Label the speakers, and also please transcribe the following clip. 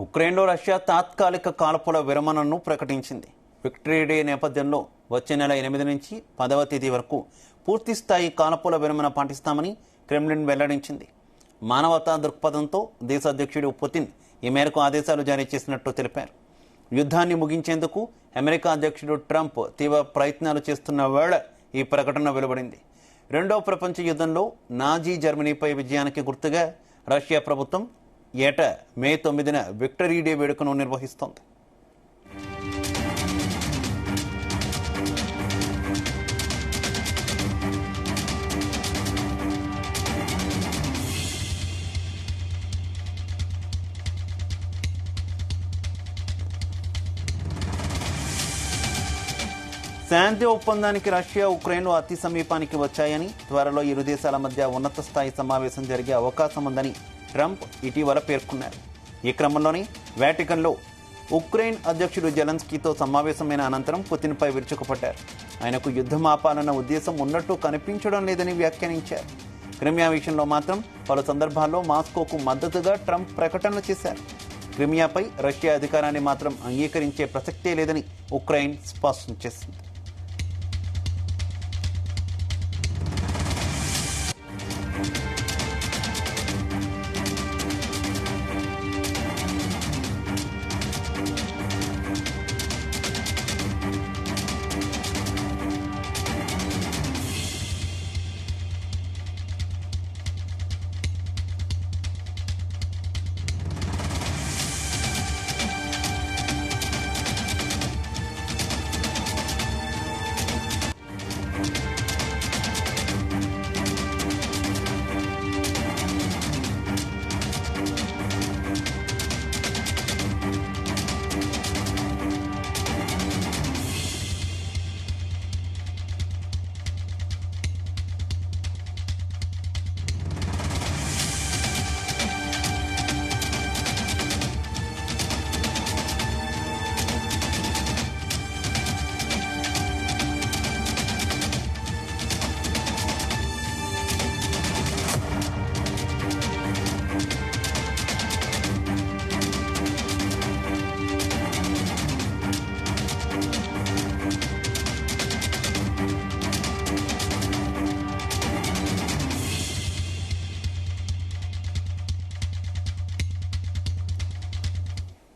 Speaker 1: ఉక్రెయిన్లో రష్యా తాత్కాలిక కాల్పుల విరమణను ప్రకటించింది. విక్టరీ డే నేపథ్యంలో వచ్చే నెల 8 నుంచి 10వ తేదీ వరకు పూర్తిస్థాయి కాల్పుల విరమణ పాటిస్తామని క్రెమ్లిన్ వెల్లడించింది. మానవతా దృక్పథంతో దేశ అధ్యక్షుడు పుతిన్ ఈ మేరకు ఆదేశాలు జారీ చేసినట్టు తెలిపారు. యుద్ధాన్ని ముగించేందుకు అమెరికా అధ్యక్షుడు ట్రంప్ తీవ్ర ప్రయత్నాలు చేస్తున్న వేళ ఈ ప్రకటన వెలువడింది. రెండవ ప్రపంచ యుద్ధంలో నాజీ జర్మనీపై విజయానికి గుర్తుగా రష్యా ప్రభుత్వం ఏటా మే 9న విక్టరీ డే వేడుకను నిర్వహిస్తోంది. శాంతి ఒప్పందానికి రష్యా, ఉక్రెయిన్లు అతి సమీపానికి వచ్చాయని, త్వరలో ఇరు దేశాల మధ్య ఉన్నత స్థాయి సమావేశం జరిగే అవకాశం ఉందని ట్రంప్ ఇటీవల పేర్కొన్నారు. ఈ క్రమంలోనే వాటికన్లో ఉక్రెయిన్ అధ్యక్షుడు జెలెన్స్కీతో సమావేశమైన అనంతరం పుతిన్పై విరుచుకుపడ్డారు. ఆయనకు యుద్ధం ఆపాలన్న ఉద్దేశం ఉన్నట్టు కనిపించడం లేదని వ్యాఖ్యానించారు. క్రిమియా విషయంలో మాత్రం పలు సందర్భాల్లో మాస్కోకు మద్దతుగా ట్రంప్ ప్రకటనలు చేశారు. క్రిమియాపై రష్యా అధికారాన్ని మాత్రం అంగీకరించే ప్రసక్తే లేదని ఉక్రెయిన్ స్పష్టం చేసింది.